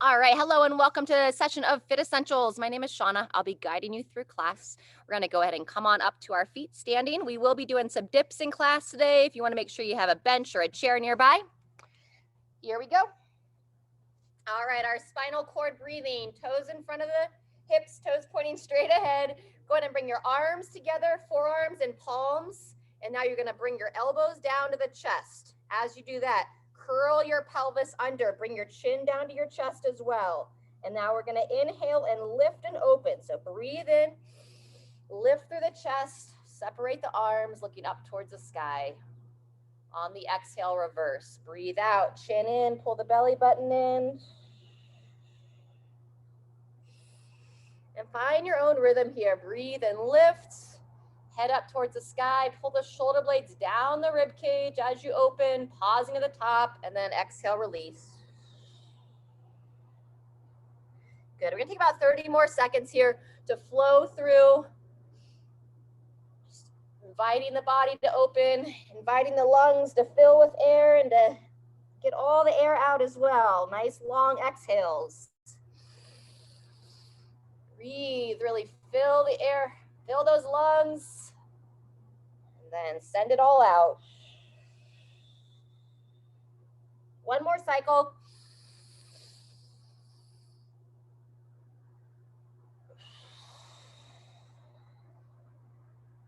All right, hello and welcome to a session of Fit Essentials. My name is Shauna. I'll be guiding you through class. We're gonna go ahead and come on up to our feet standing. We will be doing some dips in class today. If you wanna make sure you have a bench or a chair nearby. Here we go. All right, our spinal cord breathing, toes in front of the hips, toes pointing straight ahead. Go ahead and bring your arms together, forearms and palms. And now you're gonna bring your elbows down to the chest. As you do that, curl your pelvis under, bring your chin down to your chest as well. And now we're gonna inhale and lift and open. So breathe in, lift through the chest, separate the arms, looking up towards the sky. On the exhale, reverse. Breathe out, chin in, pull the belly button in. And find your own rhythm here. Breathe and lift. Head up towards the sky, pull the shoulder blades down the rib cage as you open, pausing at the top, and then exhale, release. Good, we're gonna take about 30 more seconds here to flow through. Just inviting the body to open, inviting the lungs to fill with air and to get all the air out as well. Nice long exhales. Breathe, really fill the air, fill those lungs. Then send it all out. One more cycle.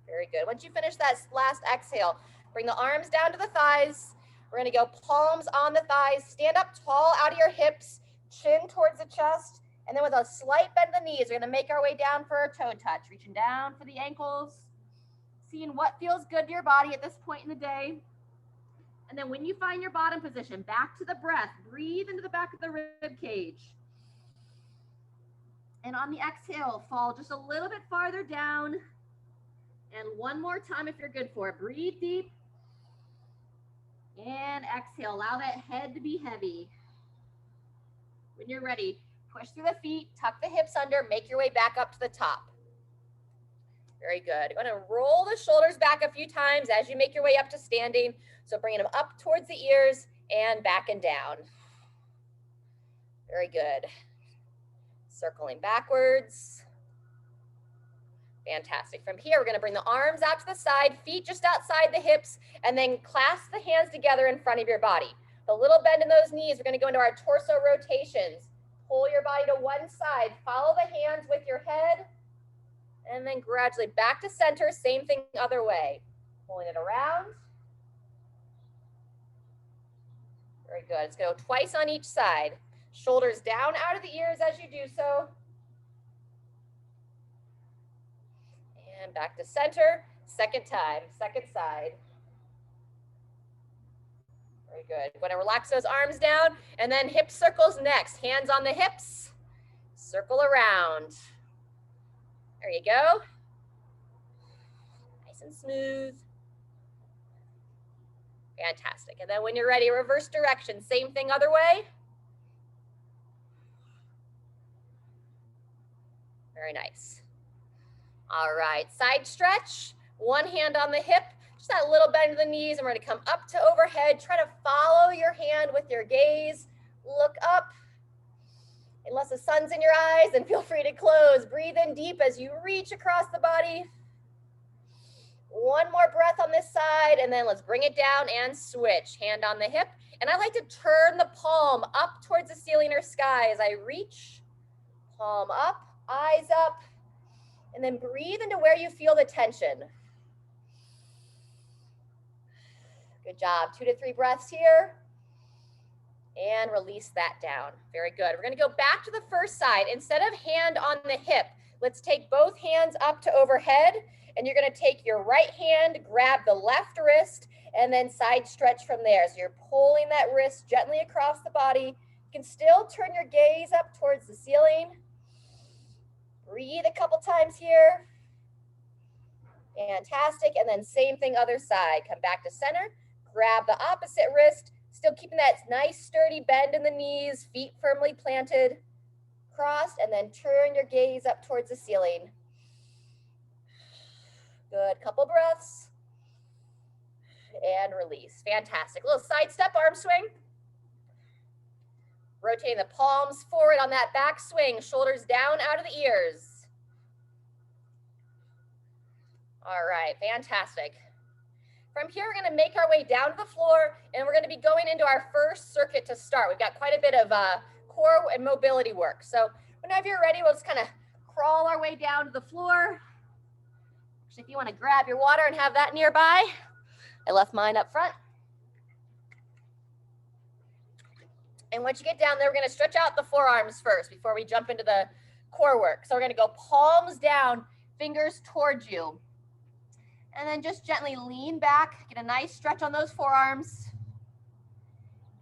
Very good. Once you finish that last exhale, bring the arms down to the thighs. We're gonna go palms on the thighs. Stand up tall out of your hips, chin towards the chest. And then with a slight bend of the knees, we're gonna make our way down for a toe touch. Reaching down for the ankles. Seeing what feels good to your body at this point in the day. And then when you find your bottom position, back to the breath, breathe into the back of the rib cage. And on the exhale, fall just a little bit farther down. And one more time if you're good for it. Breathe deep. And exhale, allow that head to be heavy. When you're ready, push through the feet, tuck the hips under, make your way back up to the top. Very good. You're going to roll the shoulders back a few times as you make your way up to standing. So bringing them up towards the ears and back and down. Very good. Circling backwards. Fantastic. From here, we're going to bring the arms out to the side, feet just outside the hips, and then clasp the hands together in front of your body. The little bend in those knees, we're going to go into our torso rotations. Pull your body to one side. Follow the hands with your head. And then gradually back to center, same thing other way. Pulling it around. Very good. Let's go twice on each side. Shoulders down out of the ears as you do so. And back to center. Second time, second side. Very good. We're going to relax those arms down and then hip circles next. Hands on the hips. Circle around. There you go. Nice and smooth. Fantastic. And then when you're ready, reverse direction. Same thing other way. Very nice. All right, side stretch. One hand on the hip. Just that little bend of the knees. And we're going to come up to overhead. Try to follow your hand with your gaze. Look up. Unless the sun's in your eyes, then feel free to close. Breathe in deep as you reach across the body. One more breath on this side, and then let's bring it down and switch. Hand on the hip. And I like to turn the palm up towards the ceiling or sky as I reach. Palm up, eyes up, and then breathe into where you feel the tension. Good job. 2 to 3 breaths here. And release that down. Very good. We're going to go back to the first side. Instead of hand on the hip, let's take both hands up to overhead. And you're going to take your right hand, grab the left wrist, and then side stretch from there. So you're pulling that wrist gently across the body. You can still turn your gaze up towards the ceiling. Breathe a couple times here. Fantastic. And then same thing other side. Come back to center. Grab the opposite wrist. Still keeping that nice sturdy bend in the knees, feet firmly planted, crossed, and then turn your gaze up towards the ceiling. Good, couple breaths. And release, fantastic. A little side step arm swing. Rotating the palms forward on that back swing, shoulders down out of the ears. All right, fantastic. From here, we're gonna make our way down to the floor, and we're gonna be going into our first circuit to start. We've got quite a bit of core and mobility work. So whenever you're ready, we'll just kind of crawl our way down to the floor. Actually, if you wanna grab your water and have that nearby, I left mine up front. And once you get down there, we're gonna stretch out the forearms first before we jump into the core work. So we're gonna go palms down, fingers towards you. And then just gently lean back, get a nice stretch on those forearms.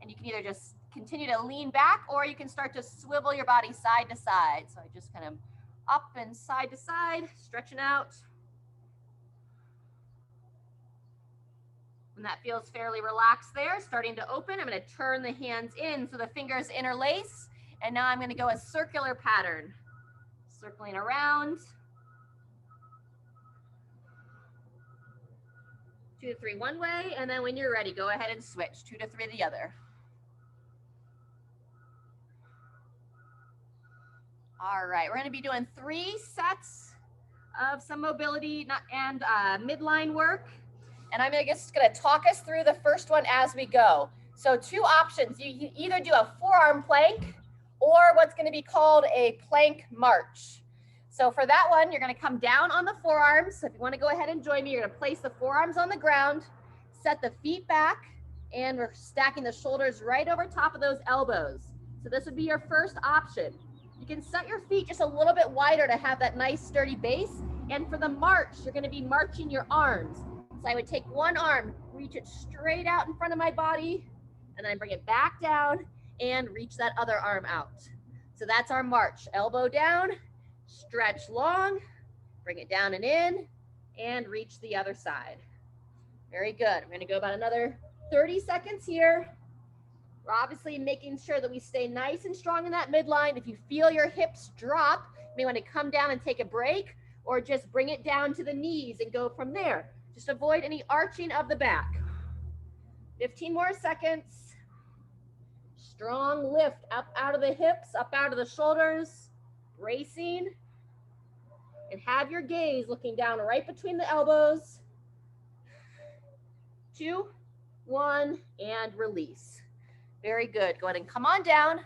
And you can either just continue to lean back, or you can start to swivel your body side to side. So I just kind of up and side to side, stretching out. When that feels fairly relaxed there, starting to open, I'm going to turn the hands in so the fingers interlace. And now I'm going to go a circular pattern, circling around. 2 to 3 one way, and then when you're ready, go ahead and switch 2 to 3 the other. All right, we're going to be doing 3 sets of some mobility and midline work. And I'm just going to talk us through the first one as we go. So 2 options. You either do a forearm plank or what's going to be called a plank march. So for that one, you're going to come down on the forearms. So if you want to go ahead and join me, you're going to place the forearms on the ground, set the feet back, and we're stacking the shoulders right over top of those elbows. So this would be your first option. You can set your feet just a little bit wider to have that nice sturdy base. And for the march, you're going to be marching your arms. So I would take one arm, reach it straight out in front of my body, and then bring it back down and reach that other arm out. So that's our march. Elbow down, stretch long, bring it down and in, and reach the other side. Very good. I'm going to go about another 30 seconds here. We're obviously making sure that we stay nice and strong in that midline. If you feel your hips drop, you may want to come down and take a break, or just bring it down to the knees and go from there. Just avoid any arching of the back. 15 more seconds. Strong lift up out of the hips, up out of the shoulders, bracing. And have your gaze looking down right between the elbows. 2, 1, and release. Very good. Go ahead and come on down,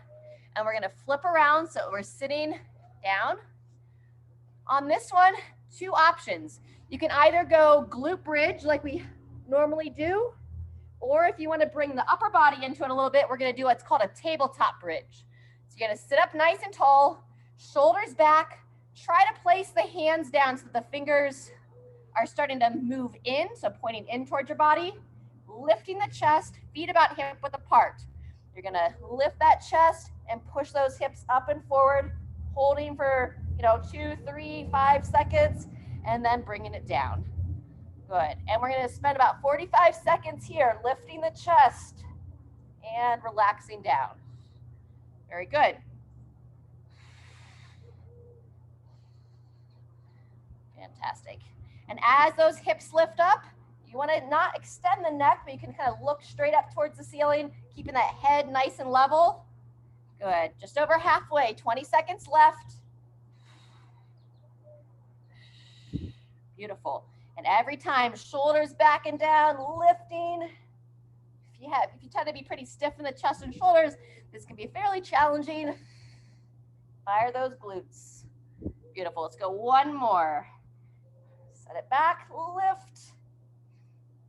and we're going to flip around so we're sitting down. On this one, 2 options. You can either go glute bridge like we normally do, or if you want to bring the upper body into it a little bit, we're going to do what's called a tabletop bridge. So you're going to sit up nice and tall, shoulders back, try to place the hands down so that the fingers are starting to move in, so pointing in towards your body, lifting the chest, feet about hip width apart. You're going to lift that chest and push those hips up and forward, holding for 2, 3, 5 seconds, and then bringing it down. Good. And we're going to spend about 45 seconds here lifting the chest and relaxing down. Very good. Fantastic. And as those hips lift up, you want to not extend the neck, but you can kind of look straight up towards the ceiling, keeping that head nice and level. Good. Just over halfway, 20 seconds left. Beautiful. And every time, shoulders back and down, lifting. If you tend to be pretty stiff in the chest and shoulders, this can be fairly challenging. Fire those glutes. Beautiful. Let's go one more. Set it back, lift,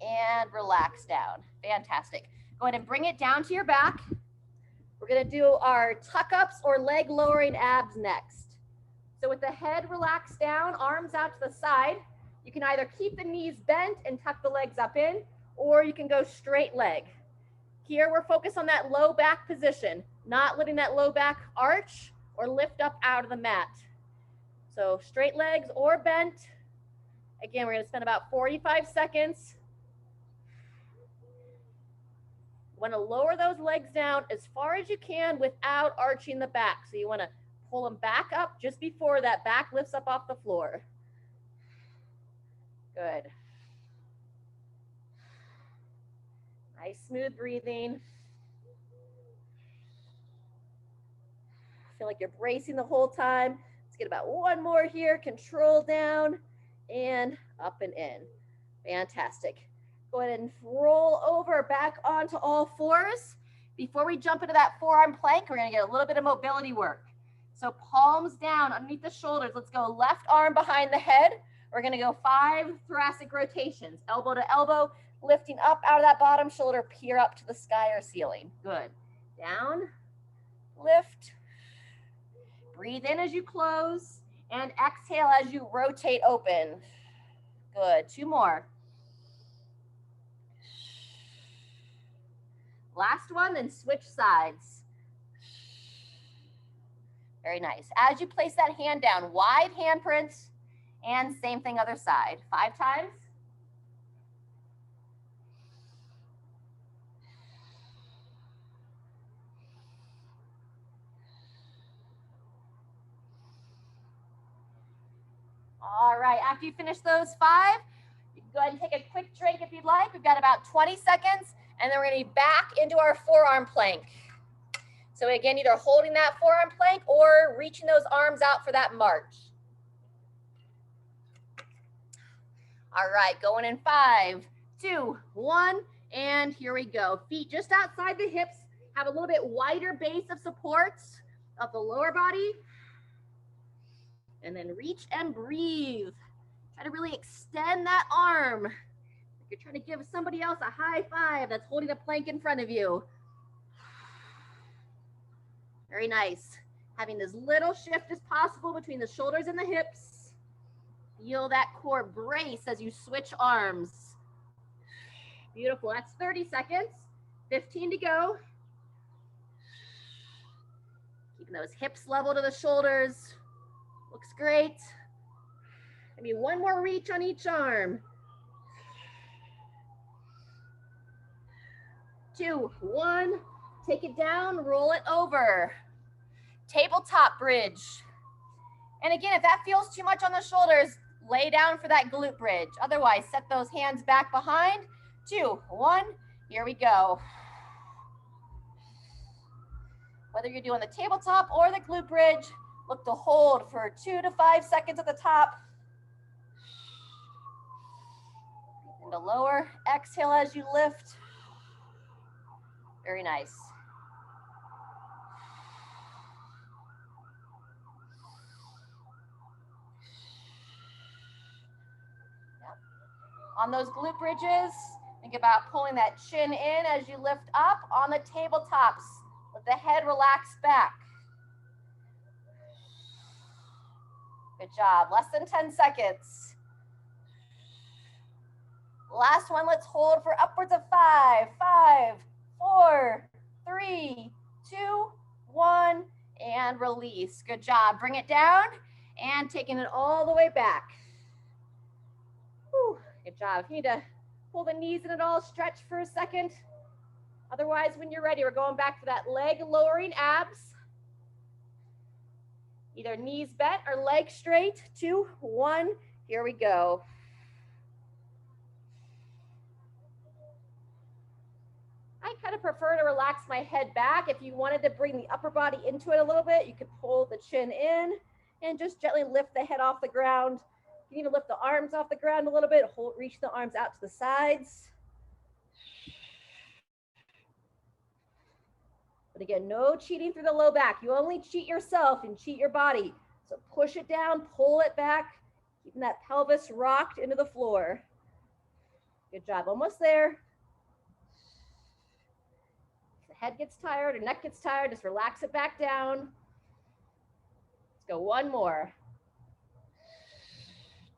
and relax down. Fantastic. Go ahead and bring it down to your back. We're going to do our tuck-ups or leg lowering abs next. So with the head relaxed down, arms out to the side, you can either keep the knees bent and tuck the legs up in, or you can go straight leg. Here we're focused on that low back position, not letting that low back arch or lift up out of the mat. So straight legs or bent. Again, we're going to spend about 45 seconds. You want to lower those legs down as far as you can without arching the back. So you want to pull them back up just before that back lifts up off the floor. Good. Nice smooth breathing. Feel like you're bracing the whole time. Let's get about one more here. Control down and up and in. Fantastic. Go ahead and roll over back onto all fours. Before we jump into that forearm plank, we're going to get a little bit of mobility work. So palms down underneath the shoulders. Let's go left arm behind the head. We're going to go 5 thoracic rotations, elbow to elbow, lifting up out of that bottom shoulder, peer up to the sky or ceiling. Good. Down, lift, breathe in as you close, and exhale as you rotate open. Good. 2 more. Last one, then switch sides. Very nice. As you place that hand down, wide handprints, and same thing other side. 5 times. All right, after you finish those 5, you can go ahead and take a quick drink if you'd like. We've got about 20 seconds, and then we're going to be back into our forearm plank. So again, either holding that forearm plank or reaching those arms out for that march. All right, going in 5, 2, 1, and here we go. Feet just outside the hips, have a little bit wider base of support of the lower body. And then reach and breathe. Try to really extend that arm. Like you're trying to give somebody else a high five that's holding a plank in front of you. Very nice. Having as little shift as possible between the shoulders and the hips. Feel that core brace as you switch arms. Beautiful. That's 30 seconds. 15 to go. Keeping those hips level to the shoulders. Looks great. Maybe one more reach on each arm. 2, 1. Take it down, roll it over. Tabletop bridge. And again, if that feels too much on the shoulders, lay down for that glute bridge. Otherwise, set those hands back behind. 2, 1. Here we go. Whether you're doing the tabletop or the glute bridge, look to hold for 2 to 5 seconds at the top. And to lower, exhale as you lift. Very nice. Yep. On those glute bridges, think about pulling that chin in as you lift up. On the tabletops, let the head relax back. Good job. Less than 10 seconds. Last one, let's hold for upwards of 5, 5, 4, 3, 2, 1, and release. Good job. Bring it down and taking it all the way back. Whew. Good job. If you need to pull the knees in at all, stretch for a second. Otherwise, when you're ready, we're going back to that leg lowering abs. Either knees bent or legs straight. 2, 1, here we go. I kind of prefer to relax my head back. If you wanted to bring the upper body into it a little bit, you could pull the chin in and just gently lift the head off the ground. You can even lift the arms off the ground a little bit. Reach the arms out to the sides. But again, no cheating through the low back. You only cheat yourself and cheat your body. So push it down, pull it back, keeping that pelvis rocked into the floor. Good job. Almost there. If the head gets tired or neck gets tired, just relax it back down. Let's go one more.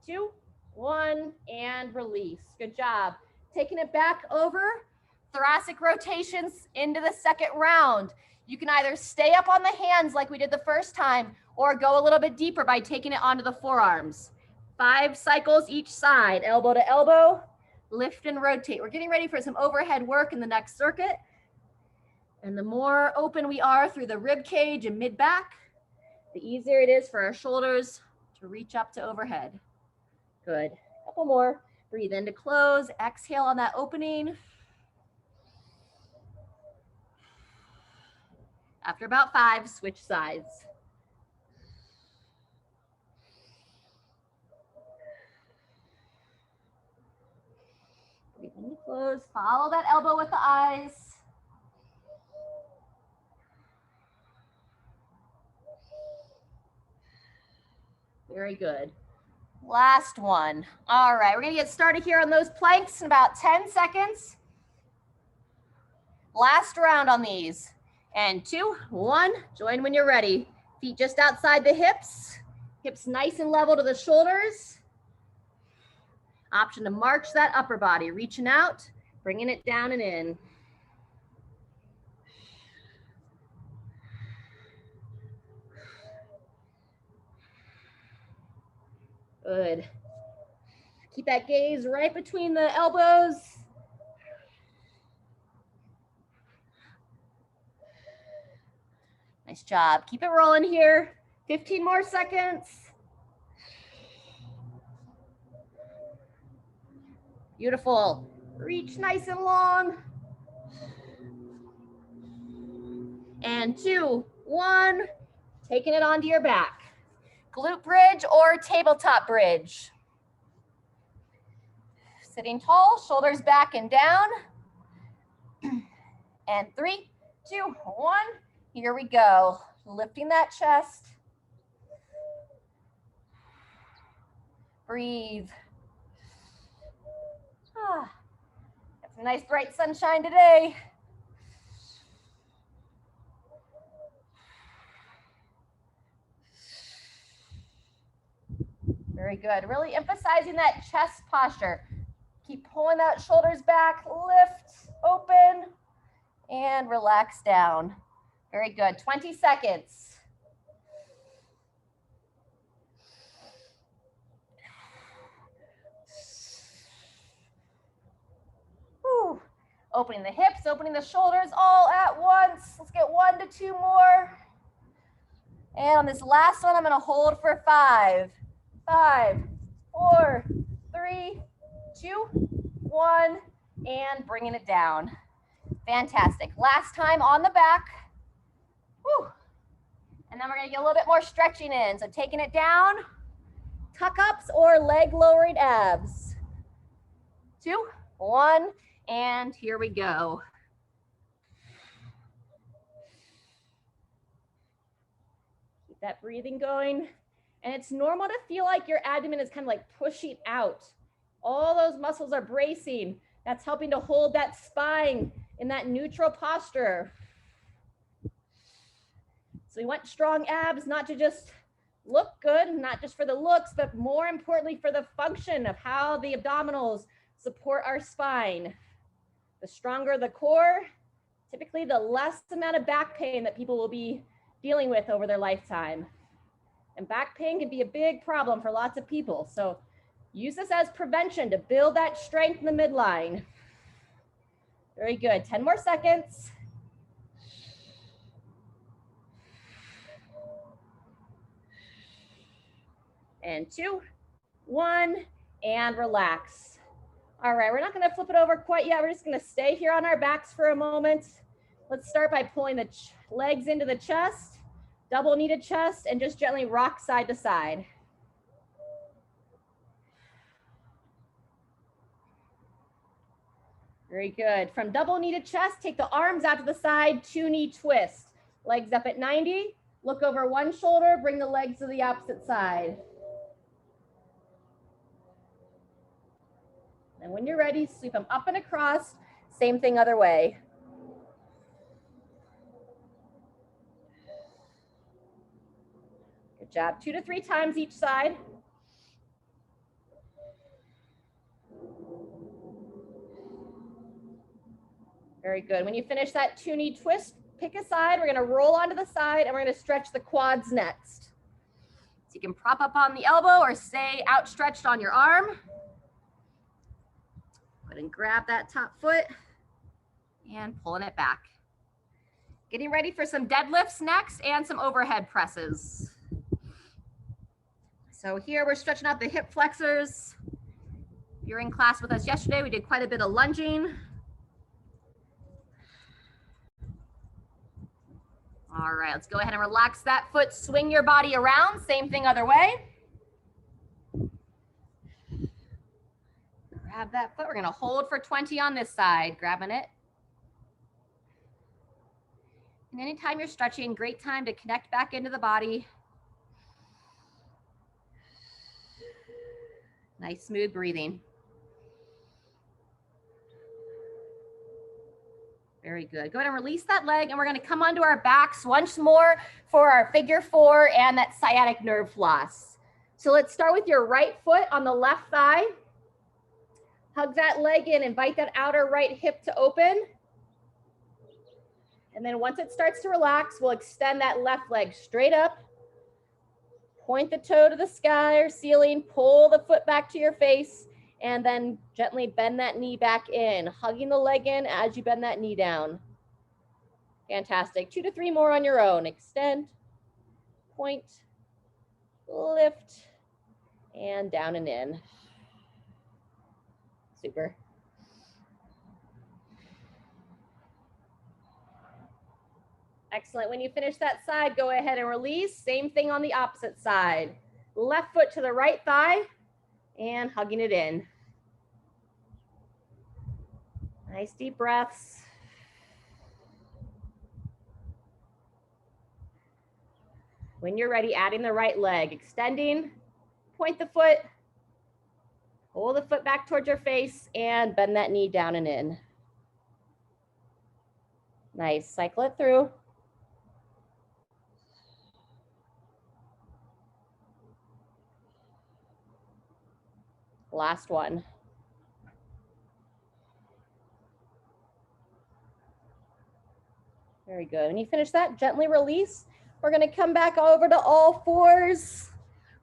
2, 1, and release. Good job. Taking it back over. Thoracic rotations into the second round. You can either stay up on the hands like we did the first time or go a little bit deeper by taking it onto the forearms. 5 cycles each side, elbow to elbow, lift and rotate. We're getting ready for some overhead work in the next circuit. And the more open we are through the rib cage and mid back, the easier it is for our shoulders to reach up to overhead. Good. Couple more. Breathe in to close. Exhale on that opening. After about 5, switch sides. Breathing close, follow that elbow with the eyes. Very good. Last one. All right, we're gonna get started here on those planks in about 10 seconds. Last round on these. And 2, 1, join when you're ready. Feet just outside the hips. Hips nice and level to the shoulders. Option to march that upper body, reaching out, bringing it down and in. Good. Keep that gaze right between the elbows. Nice job. Keep it rolling here. 15 more seconds. Beautiful. Reach nice and long. And 2, 1. Taking it onto your back. Glute bridge or tabletop bridge. Sitting tall, shoulders back and down. And 3, 2, 1. Here we go. Lifting that chest. Breathe. Got some nice bright sunshine today. Very good. Really emphasizing that chest posture. Keep pulling that shoulders back, lift, open, and relax down. Very good. 20 seconds. Whew. Opening the hips, opening the shoulders all at once. Let's get 1 to 2 more. And on this last one, I'm going to hold for 5. 5, 4, 3, 2, 1, and bringing it down. Fantastic. Last time on the back. Whew. And then we're going to get a little bit more stretching in. So taking it down, tuck ups or leg lowering abs. 2, 1, and here we go. Keep that breathing going. And it's normal to feel like your abdomen is kind of like pushing out. All those muscles are bracing. That's helping to hold that spine in that neutral posture. So we want strong abs, not to just look good, not just for the looks, but more importantly for the function of how the abdominals support our spine. The stronger the core, typically the less amount of back pain that people will be dealing with over their lifetime. And back pain can be a big problem for lots of people. So use this as prevention to build that strength in the midline. Very good. 10 more seconds. And 2, 1, and relax. All right, we're not going to flip it over quite yet. We're just going to stay here on our backs for a moment. Let's start by pulling the legs into the chest, double kneaded chest, and just gently rock side to side. Very good. From double kneaded chest, take the arms out to the side, 2-knee twist. Legs up at 90, look over one shoulder, bring the legs to the opposite side. And when you're ready, sweep them up and across. Same thing other way. Good job. 2 to 3 times each side. Very good. When you finish that 2-knee twist, pick a side. We're going to roll onto the side and we're going to stretch the quads next. So you can prop up on the elbow or stay outstretched on your arm. Go ahead and grab that top foot and pulling it back. Getting ready for some deadlifts next and some overhead presses. So here we're stretching out the hip flexors. If you're in class with us yesterday, we did quite a bit of lunging. All right, let's go ahead and relax that foot. Swing your body around. Same thing other way. Grab that foot. We're going to hold for 20 on this side. Grabbing it. And anytime you're stretching, great time to connect back into the body. Nice, smooth breathing. Very good. Go ahead and release that leg, and we're going to come onto our backs once more for our figure four and that sciatic nerve floss. So let's start with your right foot on the left thigh. Hug that leg in, invite that outer right hip to open. And then once it starts to relax, we'll extend that left leg straight up. Point the toe to the sky or ceiling, pull the foot back to your face, and then gently bend that knee back in, hugging the leg in as you bend that knee down. Fantastic. 2 to 3 more on your own. Extend, point, lift, and down and in. Super. Excellent. When you finish that side, go ahead and release. Same thing on the opposite side. Left foot to the right thigh and hugging it in. Nice deep breaths. When you're ready, adding the right leg, extending, point the foot, pull the foot back towards your face and bend that knee down and in. Nice, cycle it through. Last one. Very good. When you finish that, gently release. We're going to come back over to all fours.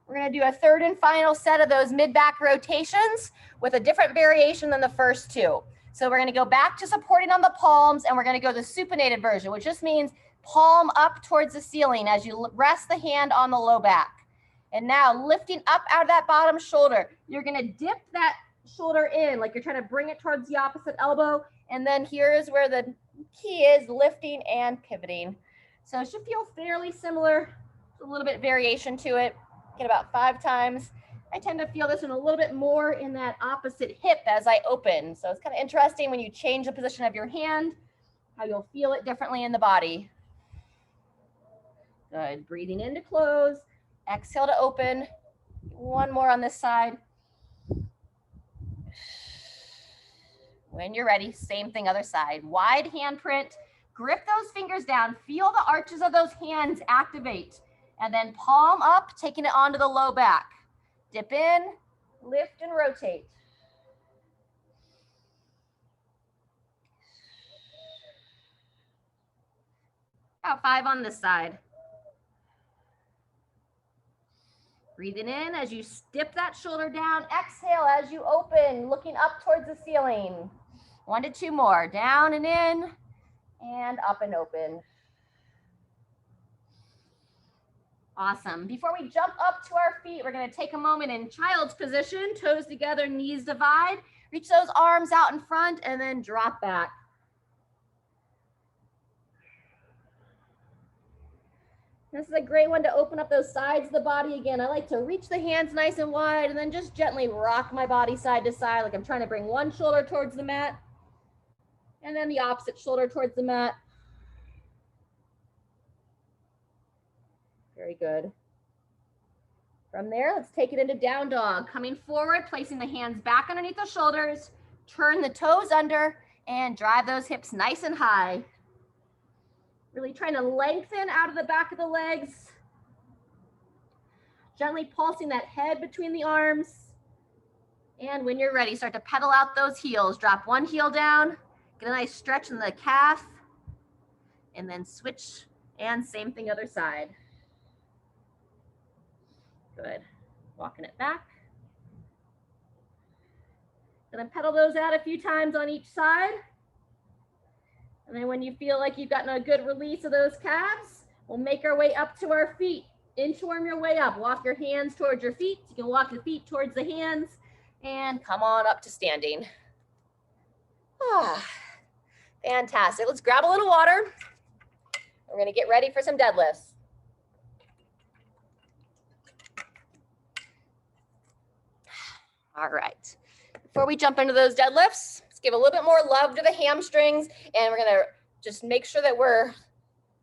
We're going to do a third and final set of those mid-back rotations with a different variation than the first two. So we're going to go back to supporting on the palms, and we're going to go the supinated version, which just means palm up towards the ceiling as you rest the hand on the low back. And now lifting up out of that bottom shoulder, you're going to dip that shoulder in like you're trying to bring it towards the opposite elbow. And then here is where the key is, lifting and pivoting. So it should feel fairly similar, a little bit variation to it. Get about 5 times. I tend to feel this one a little bit more in that opposite hip as I open. So it's kind of interesting when you change the position of your hand, how you'll feel it differently in the body. Good. Breathing in to close. Exhale to open. One more on this side. When you're ready, same thing, other side. Wide handprint. Grip those fingers down. Feel the arches of those hands activate. And then palm up, taking it onto the low back. Dip in, lift, and rotate. About 5 on this side. Breathing in as you dip that shoulder down. Exhale as you open, looking up towards the ceiling. 1 to 2 more. Down and in, and up and open. Awesome. Before we jump up to our feet, we're going to take a moment in child's position, toes together, knees divide. Reach those arms out in front and then drop back. This is a great one to open up those sides of the body again. I like to reach the hands nice and wide and then just gently rock my body side to side like I'm trying to bring one shoulder towards the mat and then the opposite shoulder towards the mat. Very good. From there, let's take it into down dog. Coming forward, placing the hands back underneath the shoulders, turn the toes under and drive those hips nice and high. Really trying to lengthen out of the back of the legs. Gently pulsing that head between the arms. And when you're ready, start to pedal out those heels. Drop one heel down, get a nice stretch in the calf, and then switch, and same thing other side. Good. Walking it back. Gonna pedal those out a few times on each side. And then when you feel like you've gotten a good release of those calves, we'll make our way up to our feet. Inchworm your way up. Walk your hands towards your feet. You can walk the feet towards the hands and come on up to standing. Ah, fantastic. Let's grab a little water. We're gonna get ready for some deadlifts. All right. Before we jump into those deadlifts, let's give a little bit more love to the hamstrings, and we're gonna just make sure that we're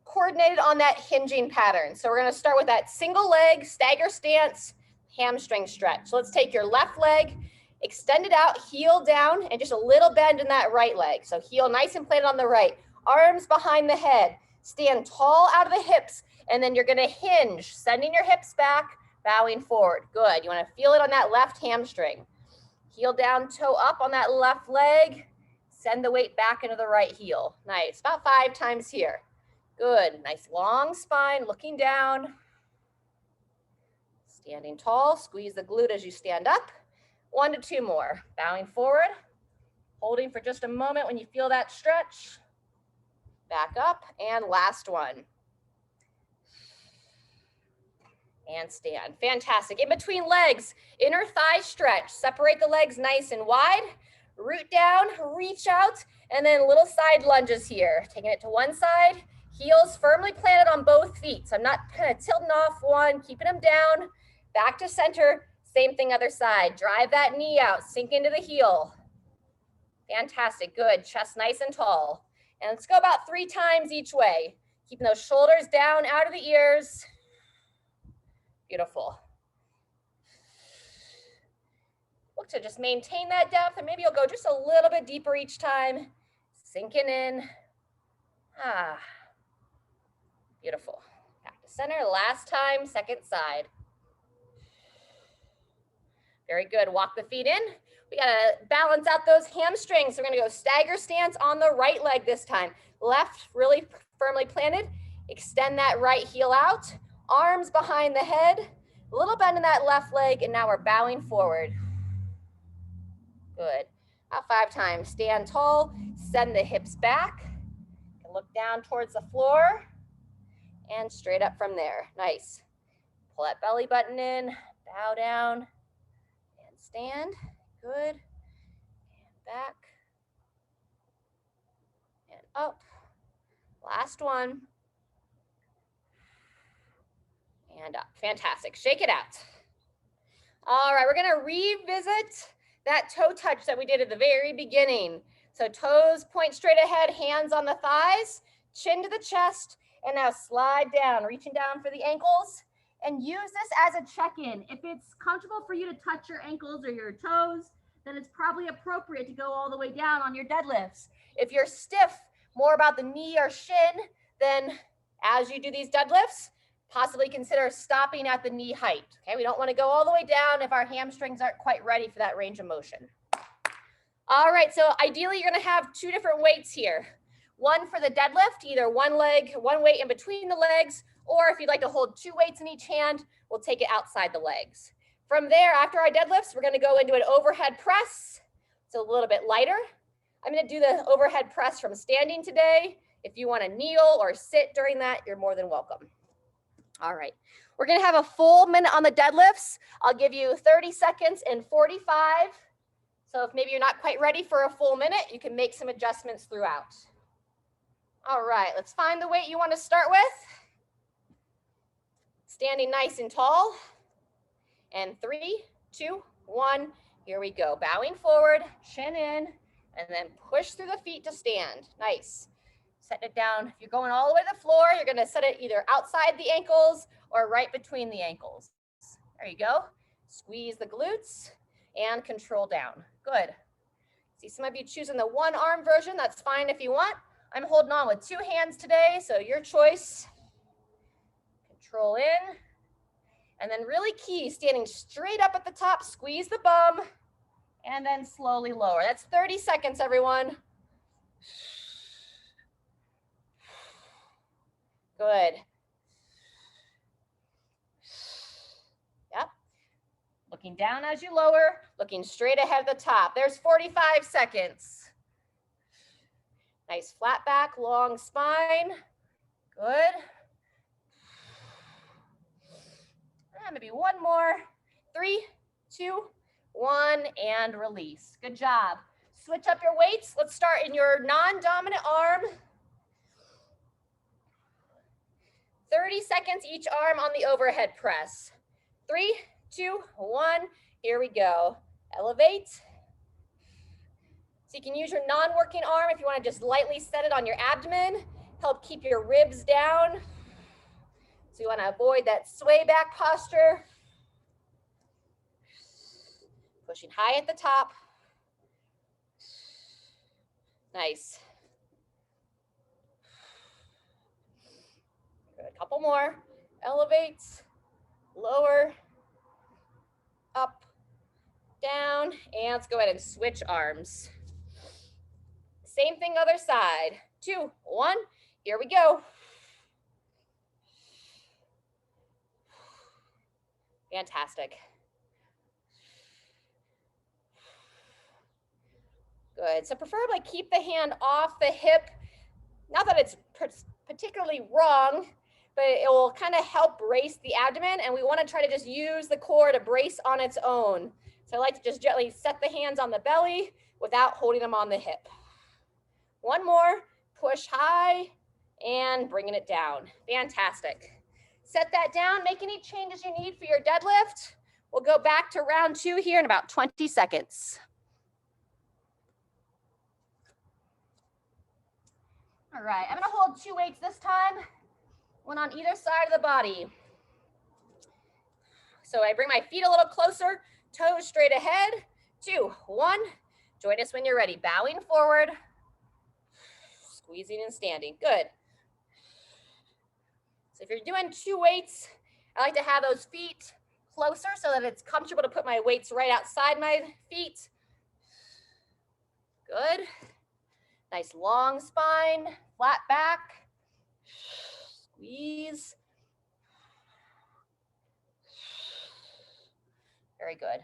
coordinated on that hinging pattern. So we're gonna start with that single leg, stagger stance, hamstring stretch. So let's take your left leg, extend it out, heel down, and just a little bend in that right leg. So heel nice and planted on the right, arms behind the head, stand tall out of the hips, and then you're gonna hinge, sending your hips back, bowing forward. Good, you wanna feel it on that left hamstring. Heel down, toe up on that left leg, send the weight back into the right heel. Nice, about 5 times here. Good, nice long spine, looking down. Standing tall, squeeze the glute as you stand up. 1 to 2 more, bowing forward, holding for just a moment when you feel that stretch. Back up, and last one. And stand, fantastic. In between legs, inner thigh stretch, separate the legs nice and wide, root down, reach out, and then little side lunges here. Taking it to one side, heels firmly planted on both feet. So I'm not kind of tilting off one, keeping them down, back to center, same thing other side. Drive that knee out, sink into the heel. Fantastic, good, chest nice and tall. And let's go about 3 times each way. Keeping those shoulders down out of the ears. Beautiful. Look to just maintain that depth, and maybe you'll go just a little bit deeper each time. Sinking in. Ah, beautiful. Back to center, last time, second side. Very good, walk the feet in. We gotta balance out those hamstrings. So we're gonna go stagger stance on the right leg this time. Left really firmly planted. Extend that right heel out. Arms behind the head. A little bend in that left leg, and now we're bowing forward. Good. About 5 times. Stand tall, send the hips back, and look down towards the floor, and straight up from there. Nice. Pull that belly button in, bow down, and stand. Good. And back, and up. Last one. And up. Fantastic. Shake it out. All right, we're gonna revisit that toe touch that we did at the very beginning. So toes point straight ahead, hands on the thighs, chin to the chest, and now slide down, reaching down for the ankles, and use this as a check-in. If it's comfortable for you to touch your ankles or your toes, then it's probably appropriate to go all the way down on your deadlifts. If you're stiff, more about the knee or shin, then as you do these deadlifts, possibly consider stopping at the knee height. Okay, we don't want to go all the way down if our hamstrings aren't quite ready for that range of motion. All right, so ideally you're going to have 2 different weights here. One for the deadlift, either one weight in between the legs, or if you'd like to hold 2 weights in each hand, we'll take it outside the legs. From there, after our deadlifts, we're going to go into an overhead press. It's a little bit lighter. I'm going to do the overhead press from standing today. If you want to kneel or sit during that, you're more than welcome. All right, we're gonna have a full minute on the deadlifts. I'll give you 30 seconds and 45. So if maybe you're not quite ready for a full minute, you can make some adjustments throughout. All right, let's find the weight you want to start with. Standing nice and tall. And 3, 2, 1, here we go. Bowing forward, chin in, and then push through the feet to stand. Nice. Set it down. If you're going all the way to the floor, you're going to set it either outside the ankles or right between the ankles. There you go. Squeeze the glutes and control down. Good. See some of you choosing the one arm version. That's fine if you want. I'm holding on with 2 hands today, so your choice. Control in. And then really key, standing straight up at the top, squeeze the bum, and then slowly lower. That's 30 seconds, everyone. Good. Yep. Looking down as you lower, looking straight ahead at the top. There's 45 seconds. Nice flat back, long spine. Good. Maybe one more. 3, 2, 1, and release. Good job. Switch up your weights. Let's start in your non-dominant arm. 30 seconds each arm on the overhead press. 3, 2, 1, here we go. Elevate. So you can use your non-working arm if you want to just lightly set it on your abdomen, help keep your ribs down. So you want to avoid that sway back posture. Pushing high at the top. Nice. Good, a couple more. Elevate, lower, up, down, and let's go ahead and switch arms. Same thing other side. 2, 1, here we go. Fantastic. Good, so preferably keep the hand off the hip. Not that it's particularly wrong, but it will kind of help brace the abdomen, and we want to try to just use the core to brace on its own. So I like to just gently set the hands on the belly without holding them on the hip. One more, push high and bringing it down. Fantastic. Set that down, make any changes you need for your deadlift. We'll go back to round 2 here in about 20 seconds. All right, I'm gonna hold 2 weights this time, one on either side of the body. So I bring my feet a little closer, toes straight ahead. 2, 1, join us when you're ready. Bowing forward, squeezing and standing, good. So if you're doing 2 weights, I like to have those feet closer so that it's comfortable to put my weights right outside my feet. Good. Nice long spine, flat back, squeeze. Very good.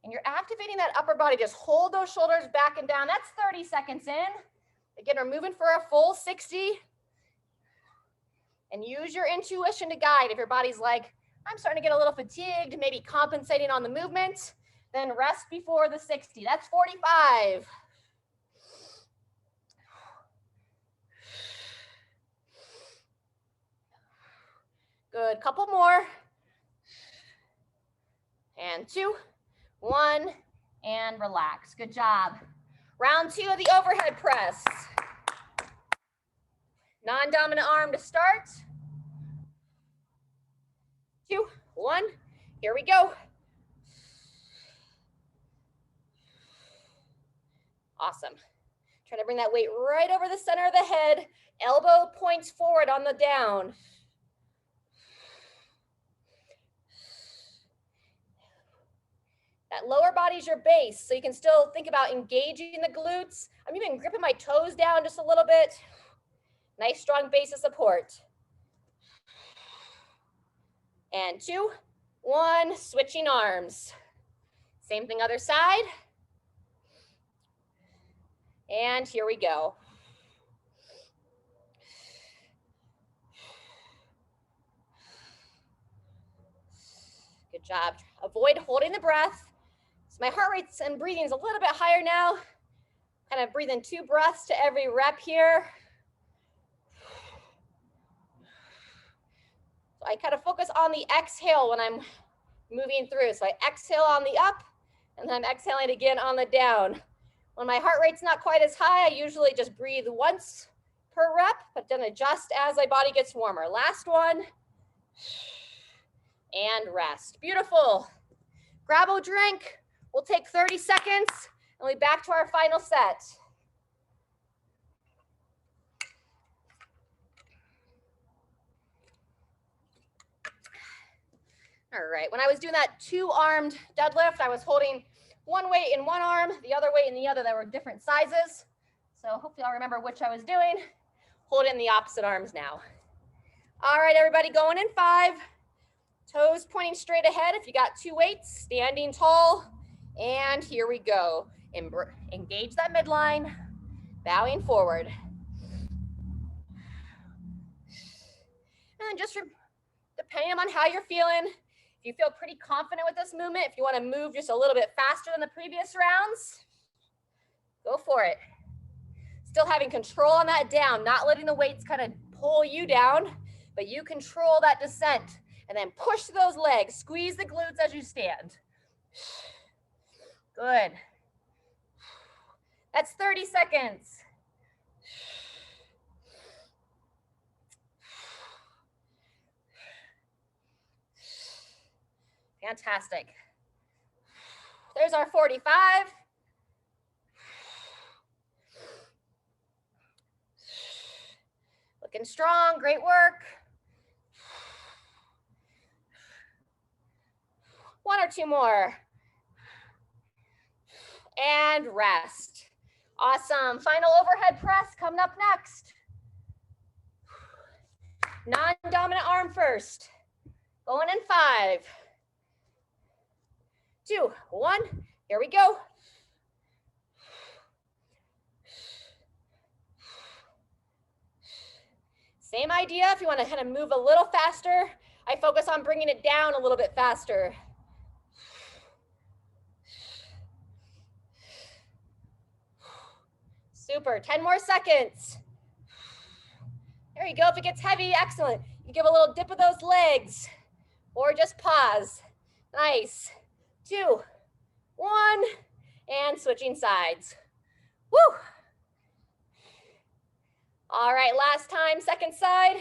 And you're activating that upper body. Just hold those shoulders back and down. That's 30 seconds in. Again, we're moving for a full 60. And use your intuition to guide. If your body's like, I'm starting to get a little fatigued, maybe compensating on the movement, then rest before the 60. That's 45. Good, couple more. And 2, 1, and relax. Good job. Round 2 of the overhead press. Non-dominant arm to start. 2, 1, here we go. Awesome. Try to bring that weight right over the center of the head. Elbow points forward on the down. That lower body's your base, so you can still think about engaging the glutes. I'm even gripping my toes down just a little bit. Nice strong base of support. And 2, 1, switching arms. Same thing other side. And here we go. Good job. Avoid holding the breath. So my heart rate and breathing is a little bit higher now. Kind of breathe in 2 breaths to every rep here. So I kind of focus on the exhale when I'm moving through. So I exhale on the up, and then I'm exhaling again on the down. When my heart rate's not quite as high, I usually just breathe once per rep, but then adjust as my body gets warmer. Last one. And rest. Beautiful. Grab a drink. We'll take 30 seconds, and we'll be back to our final set. All right, when I was doing that 2-armed deadlift, I was holding one weight in one arm, the other weight in the other. That were different sizes. So hopefully I'll remember which I was doing. Hold in the opposite arms now. All right, everybody, going in 5. Toes pointing straight ahead. If you got 2 weights, standing tall. And here we go. Engage that midline, bowing forward. And just depending on how you're feeling, if you feel pretty confident with this movement, if you want to move just a little bit faster than the previous rounds, go for it. Still having control on that down, not letting the weights kind of pull you down, but you control that descent. And then push those legs, squeeze the glutes as you stand. Good. That's 30 seconds. Fantastic. There's our 45. Looking strong, great work. 1 or 2 more. And rest. Awesome. Final overhead press coming up next. Non-dominant arm first. Going in 5, 2, 1. Here we go. Same idea. If you want to kind of move a little faster, I focus on bringing it down a little bit faster. Super. 10 more seconds. There you go. If it gets heavy, excellent. You give a little dip of those legs or just pause. Nice. 2, 1, and switching sides. Woo! All right, last time, second side.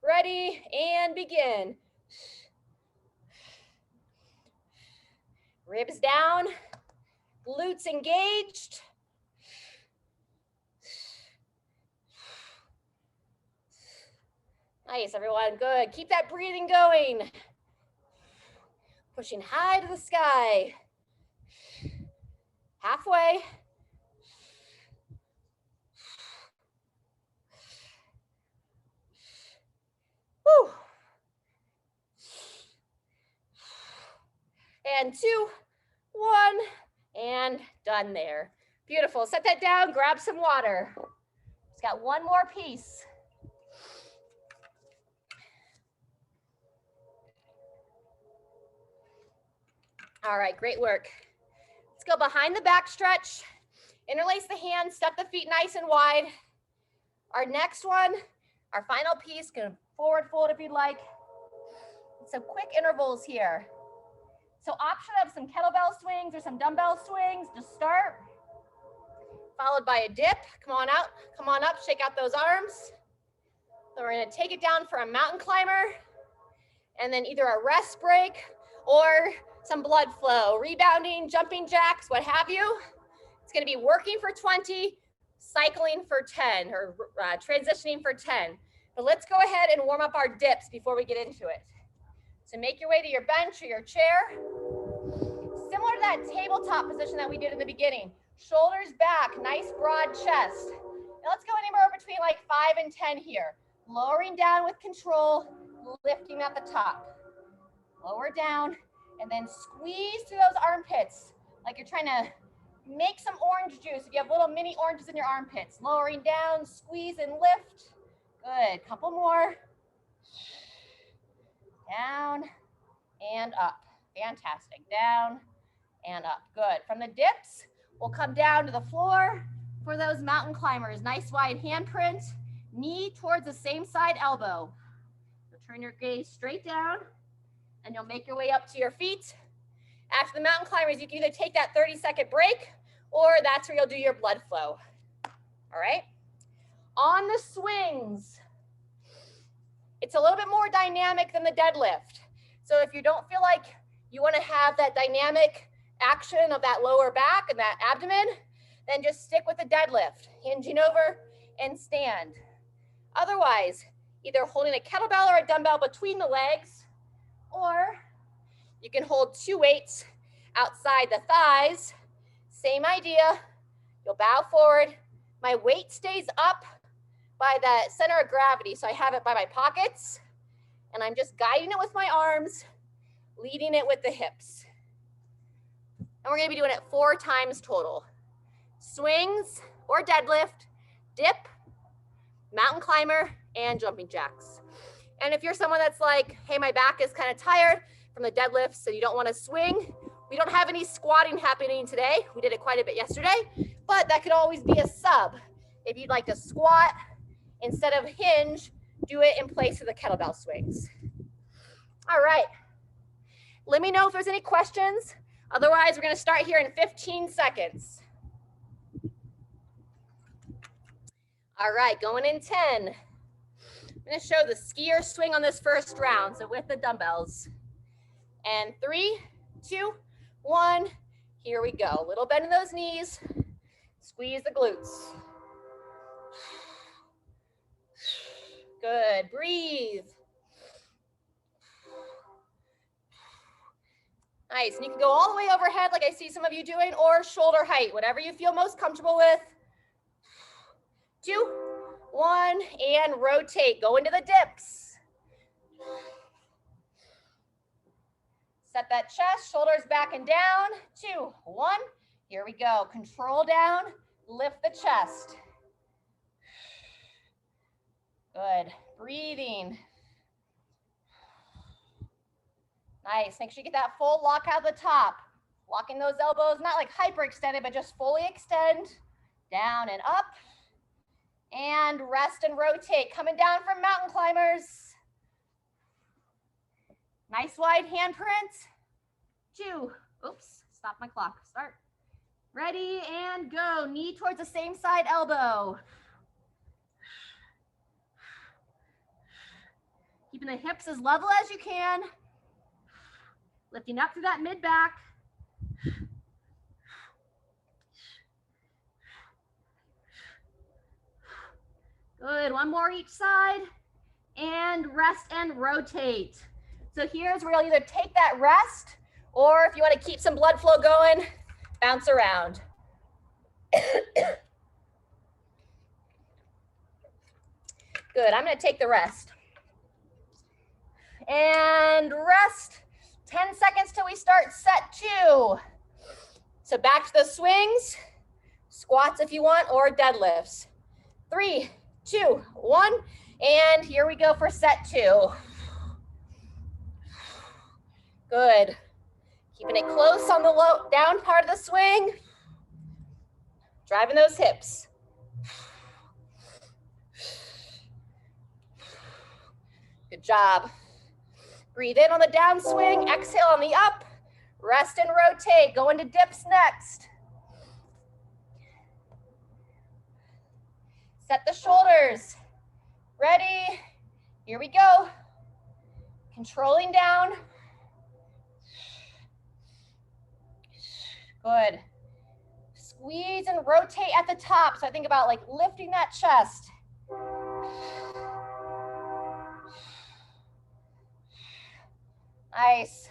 Ready, and begin. Ribs down, glutes engaged. Nice, everyone, good. Keep that breathing going. Pushing high to the sky. Halfway. Woo. And 2, 1, and done there. Beautiful. Set that down, grab some water. Just got one more piece. All right, great work. Let's go behind the back stretch. Interlace the hands, step the feet nice and wide. Our next one, our final piece, can forward fold if you'd like. Some quick intervals here. So option of some kettlebell swings or some dumbbell swings to start. Followed by a dip. Come on out, come on up, shake out those arms. Then we're gonna take it down for a mountain climber. And then either a rest break or some blood flow, rebounding, jumping jacks, what have you. It's gonna be working for 20, cycling for 10, or transitioning for 10. But let's go ahead and warm up our dips before we get into it. So make your way to your bench or your chair. Similar to that tabletop position that we did in the beginning. Shoulders back, nice broad chest. Now let's go anywhere between like 5 and 10 here. Lowering down with control, lifting at the top. Lower down, and then squeeze through those armpits like you're trying to make some orange juice. If you have little mini oranges in your armpits. Lowering down, squeeze and lift. Good, couple more. Down and up. Fantastic. Down and up. Good. From the dips, we'll come down to the floor for those mountain climbers. Nice wide handprint. Knee towards the same side elbow. So turn your gaze straight down and you'll make your way up to your feet. After the mountain climbers, you can either take that 30-second break or that's where you'll do your blood flow. All right. On the swings, it's a little bit more dynamic than the deadlift. So if you don't feel like you want to have that dynamic action of that lower back and that abdomen, then just stick with the deadlift, hinging over and stand. Otherwise, either holding a kettlebell or a dumbbell between the legs, or you can hold 2 weights outside the thighs. Same idea. You'll bow forward. My weight stays up by the center of gravity. So I have it by my pockets and I'm just guiding it with my arms, leading it with the hips. And we're gonna be doing it 4 times total. Swings or deadlift, dip, mountain climber, and jumping jacks. And if you're someone that's like, hey, my back is kind of tired from the deadlift, so you don't want to swing, we don't have any squatting happening today. We did it quite a bit yesterday, but that could always be a sub. If you'd like to squat, instead of hinge, do it in place of the kettlebell swings. All right. Let me know if there's any questions. Otherwise, we're going to start here in 15 seconds. All right, going in 10. I'm going to show the skier swing on this first round, so with the dumbbells. And 3, 2, 1. Here we go. Little bend in those knees. Squeeze the glutes. Good. Breathe. Nice. And you can go all the way overhead like I see some of you doing, or shoulder height, whatever you feel most comfortable with. 2, 1, and rotate. Go into the dips. Set that chest, shoulders back and down. 2, 1. Here we go. Control down, lift the chest. Good. Breathing. Nice. Make sure you get that full lock out the top. Locking those elbows, not like hyperextended, but just fully extend. Down and up. And rest and rotate. Coming down from mountain climbers. Nice wide handprint. 2. Oops. Stop my clock. Start. Ready and go. Knee towards the same side elbow. Keeping the hips as level as you can. Lifting up through that mid back. Good. One more each side. And rest and rotate. So here's where you'll either take that rest, or if you want to keep some blood flow going, bounce around. Good. I'm going to take the rest. And rest. 10 seconds till we start set 2. So back to the swings, squats if you want, or deadlifts. 3, 2, 1, and here we go for set 2. Good. Keeping it close on the low down part of the swing. Driving those hips. Good job. Breathe in on the downswing, exhale on the up, rest and rotate. Go into dips next. Set the shoulders. Ready? Here we go. Controlling down. Good. Squeeze and rotate at the top. So I think about like lifting that chest. Nice.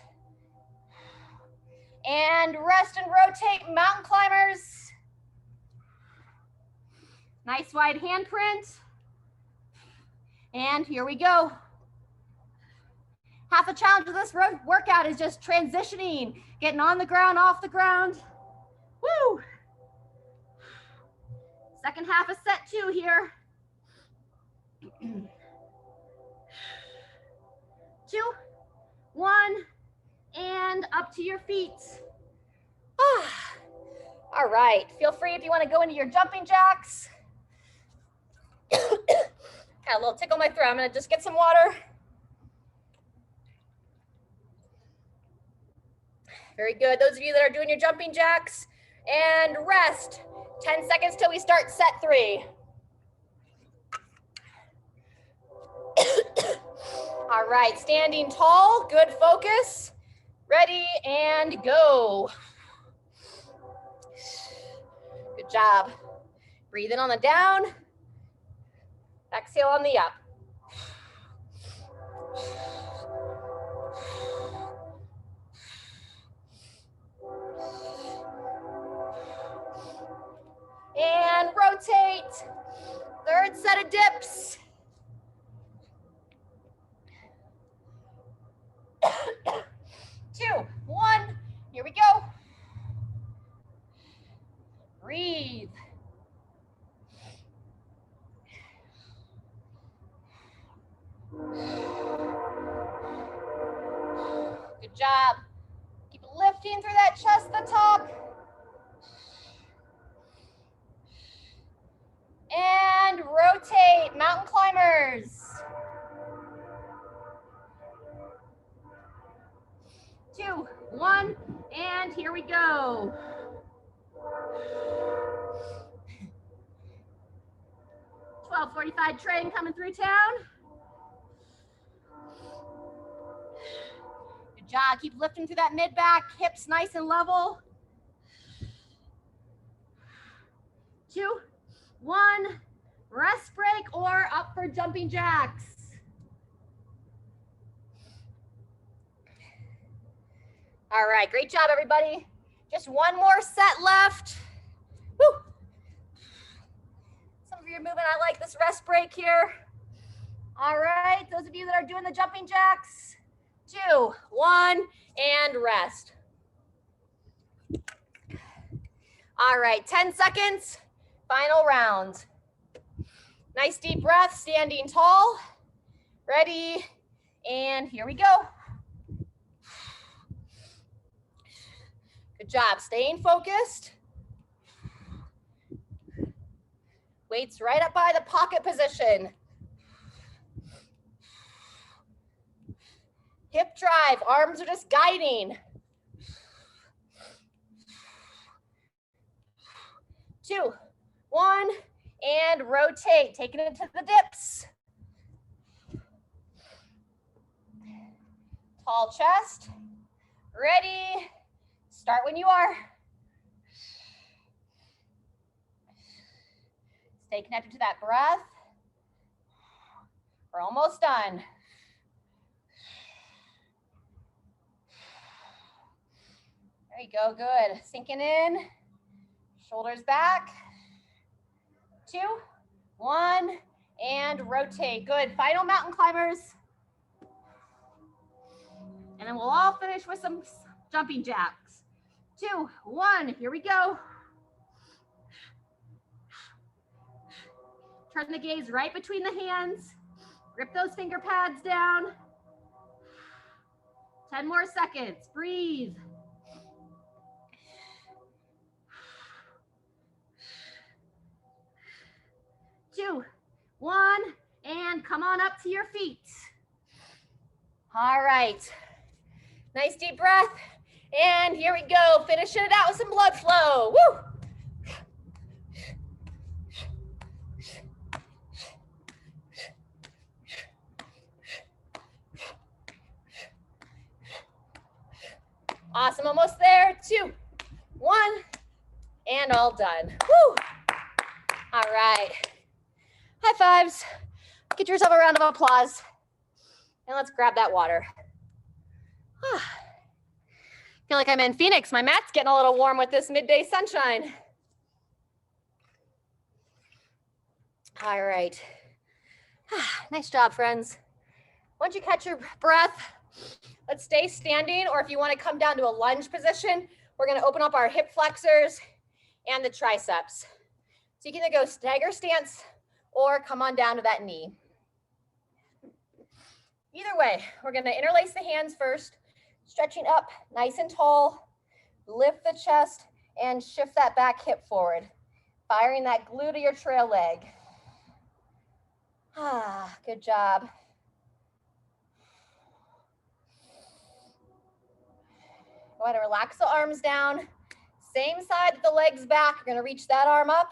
And rest and rotate, mountain climbers. Nice wide handprint. And here we go. Half the challenge of this workout is just transitioning, getting on the ground, off the ground. Woo! Second half of set 2 here. 2, 1, and up to your feet. All right, feel free if you want to go into your jumping jacks. Got a little tickle in my throat. I'm going to just get some water. Very good. Those of you that are doing your jumping jacks, and rest. 10 seconds till we start set 3. All right, standing tall, good focus. Ready and go. Good job. Breathe in on the down. Exhale on the up. And rotate. Third set of dips. 2, 1, here we go. Breathe. Good job. Keep lifting through that chest at the top. And rotate, mountain climbers. 1, and here we go. 12:45 train coming through town. Good job. Keep lifting through that mid back, hips nice and level. 2, 1, rest break or up for jumping jacks. All right, great job, everybody. Just one more set left. Woo. Some of you are moving. I like this rest break here. All right, those of you that are doing the jumping jacks, 2, 1, and rest. All right, 10 seconds, final round. Nice deep breath, standing tall. Ready, and here we go. Good job, staying focused. Weights right up by the pocket position. Hip drive, arms are just guiding. 2, 1, and rotate, taking it to the dips. Tall chest, ready, start when you are. Stay connected to that breath. We're almost done. There you go, good. Sinking in, shoulders back. 2, 1, and rotate. Good, final mountain climbers. And then we'll all finish with some jumping jacks. 2, 1, here we go. Turn the gaze right between the hands. Grip those finger pads down. 10 more seconds, breathe. 2, 1, and come on up to your feet. All right, nice deep breath. And here we go, finishing it out with some blood flow. Woo! Awesome, almost there. 2, 1, and all done. Woo! All right. High fives. Get yourself a round of applause. And let's grab that water. Feel like I'm in Phoenix. My mat's getting a little warm with this midday sunshine. All right. Nice job, friends. Once you catch your breath, let's stay standing, or if you want to come down to a lunge position, we're going to open up our hip flexors and the triceps. So you can either go stagger stance or come on down to that knee. Either way, we're going to interlace the hands first, stretching up nice and tall, lift the chest, and shift that back hip forward, firing that glute of your trail leg. Good job. Go ahead and relax the arms down. Same side that the leg's back. You're going to reach that arm up,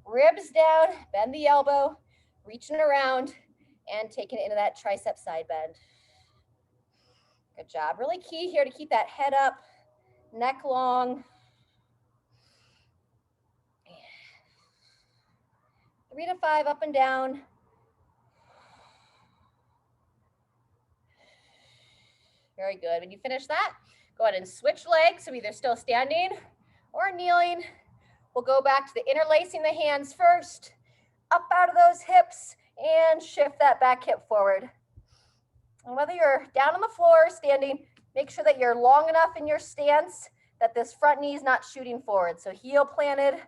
ribs down, bend the elbow, reaching around, and taking it into that tricep side bend. Good job. Really key here to keep that head up, neck long. 3 to 5 up and down. Very good. When you finish that, go ahead and switch legs. So either still standing or kneeling. We'll go back to the interlacing the hands first, up out of those hips, and shift that back hip forward. And whether you're down on the floor or standing, make sure that you're long enough in your stance that this front knee is not shooting forward. So heel planted,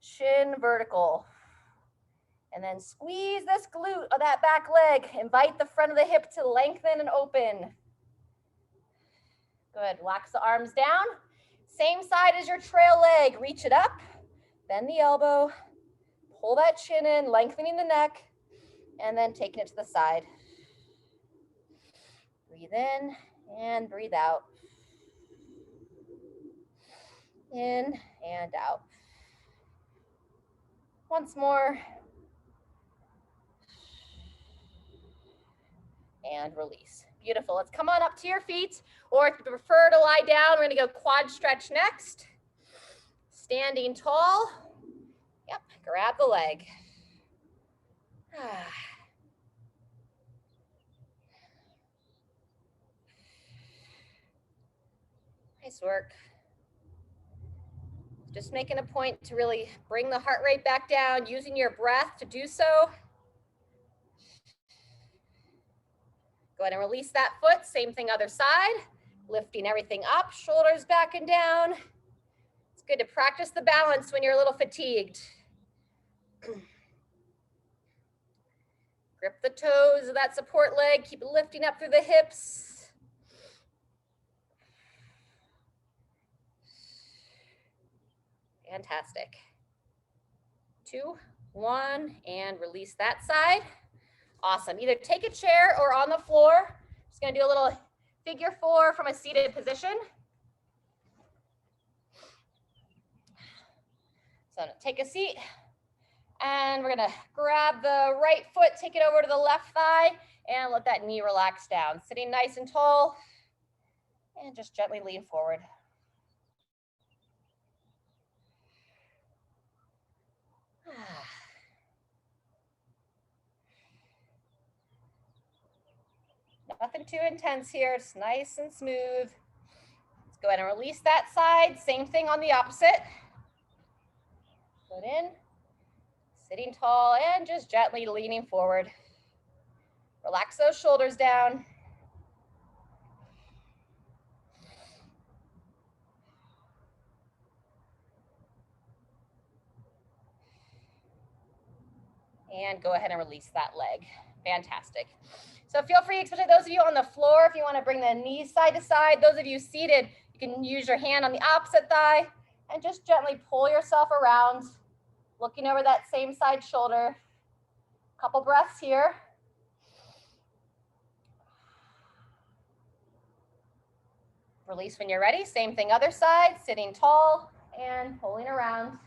shin vertical. And then squeeze this glute of that back leg. Invite the front of the hip to lengthen and open. Good, relax the arms down. Same side as your trail leg, reach it up, bend the elbow, pull that chin in, lengthening the neck, and then taking it to the side. Breathe in and breathe out. In and out. Once more. And release. Beautiful. Let's come on up to your feet, or if you prefer to lie down, we're going to go quad stretch next. Standing tall. Yep, grab the leg. Nice work. Just making a point to really bring the heart rate back down, using your breath to do so. Go ahead and release that foot. Same thing other side. Lifting everything up, shoulders back and down. It's good to practice the balance when you're a little fatigued. Grip the toes of that support leg. Keep lifting up through the hips. Fantastic. 2, 1, and release that side. Awesome. Either take a chair or on the floor. Just going to do a little figure 4 from a seated position. So take a seat. And we're gonna grab the right foot, take it over to the left thigh, and let that knee relax down. Sitting nice and tall, and just gently lean forward. Nothing too intense here, it's nice and smooth. Let's go ahead and release that side. Same thing on the opposite. Foot in. Sitting tall and just gently leaning forward. Relax those shoulders down. And go ahead and release that leg. Fantastic. So feel free, especially those of you on the floor, if you want to bring the knees side to side. Those of you seated, you can use your hand on the opposite thigh and just gently pull yourself around, looking over that same side shoulder. Couple breaths here. Release when you're ready. Same thing other side, sitting tall and pulling around.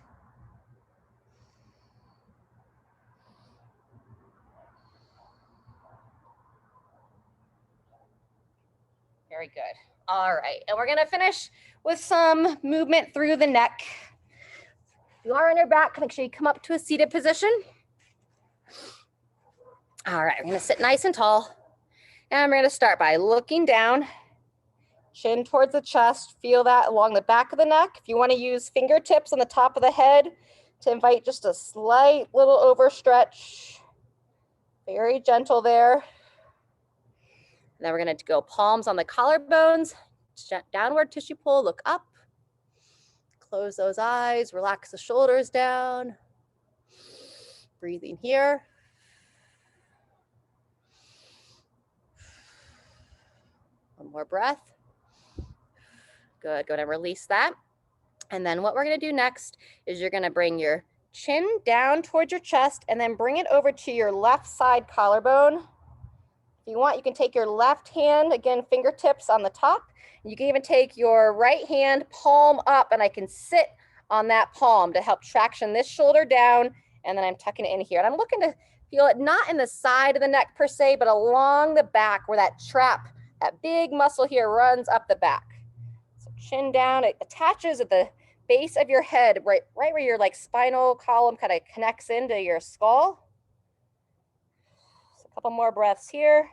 Very good. All right, and we're gonna finish with some movement through the neck. If you are on your back, make sure you come up to a seated position. All right, we're gonna sit nice and tall. And we're gonna start by looking down, chin towards the chest. Feel that along the back of the neck. If you wanna use fingertips on the top of the head to invite just a slight little overstretch. Very gentle there. And then we're gonna go palms on the collarbones, downward tissue pull, look up. Close those eyes, relax the shoulders down. Breathing here. One more breath. Good, go ahead and release that. And then what we're gonna do next is you're gonna bring your chin down towards your chest and then bring it over to your left side collarbone. If you want, you can take your left hand, again, fingertips on the top. You can even take your right hand, palm up, and I can sit on that palm to help traction this shoulder down, and then I'm tucking it in here. And I'm looking to feel it not in the side of the neck per se, but along the back where that trap, that big muscle here runs up the back. So chin down, it attaches at the base of your head, right where your like spinal column kind of connects into your skull. So a couple more breaths here.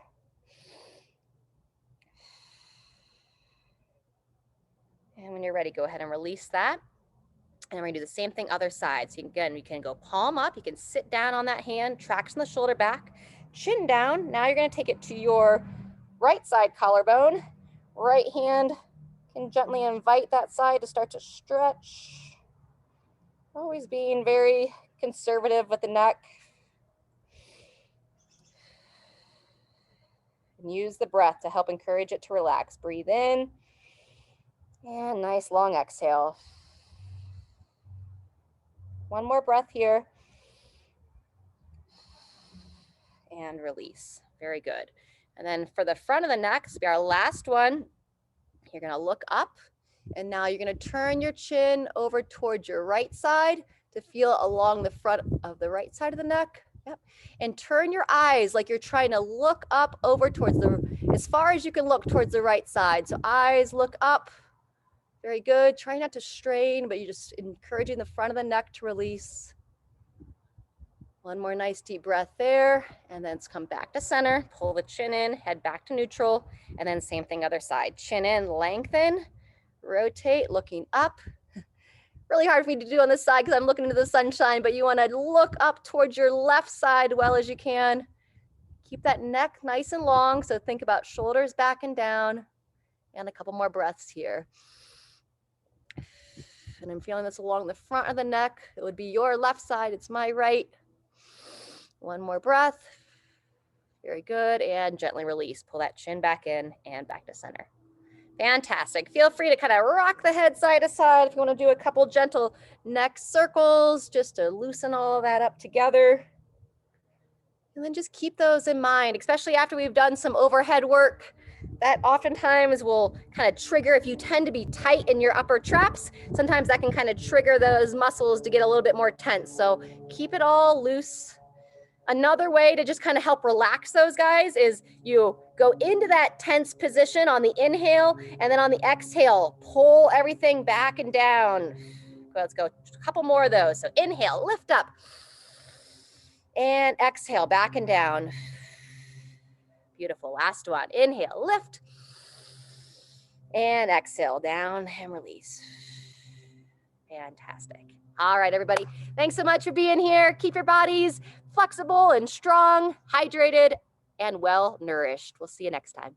And when you're ready, go ahead and release that. And we're gonna do the same thing other side. So again, you can go palm up, you can sit down on that hand, traction the shoulder back, chin down. Now you're gonna take it to your right side collarbone. Right hand can gently invite that side to start to stretch. Always being very conservative with the neck. And use the breath to help encourage it to relax. Breathe in. And nice long exhale. One more breath here. And release. Very good. And then for the front of the neck, this will be our last one. You're gonna look up And now you're gonna turn your chin over towards your right side to feel along the front of the right side of the neck. Yep. And turn your eyes like you're trying to look up over towards as far as you can look towards the right side. So eyes look up. Very good. Try not to strain, but you're just encouraging the front of the neck to release. One more nice deep breath there, and then come back to center. Pull the chin in, head back to neutral, and then same thing other side. Chin in, lengthen, rotate, looking up. Really hard for me to do on this side because I'm looking into the sunshine, but you want to look up towards your left side well as you can. Keep that neck nice and long, so think about shoulders back and down, and a couple more breaths here. And I'm feeling this along the front of the neck. It would be your left side, it's my right. One more breath. Very good, and gently release. Pull that chin back in and back to center. Fantastic. Feel free to kind of rock the head side to side if you want to do a couple gentle neck circles just to loosen all of that up together. And then just keep those in mind, especially after we've done some overhead work. That oftentimes will kind of trigger, if you tend to be tight in your upper traps, sometimes that can kind of trigger those muscles to get a little bit more tense. So keep it all loose. Another way to just kind of help relax those guys is you go into that tense position on the inhale, and then on the exhale, pull everything back and down. Let's go a couple more of those. So inhale, lift up, and exhale, back and down. Beautiful. Last one. Inhale, lift, and exhale, down and release. Fantastic. All right, everybody. Thanks so much for being here. Keep your bodies flexible and strong, hydrated, and well nourished. We'll see you next time.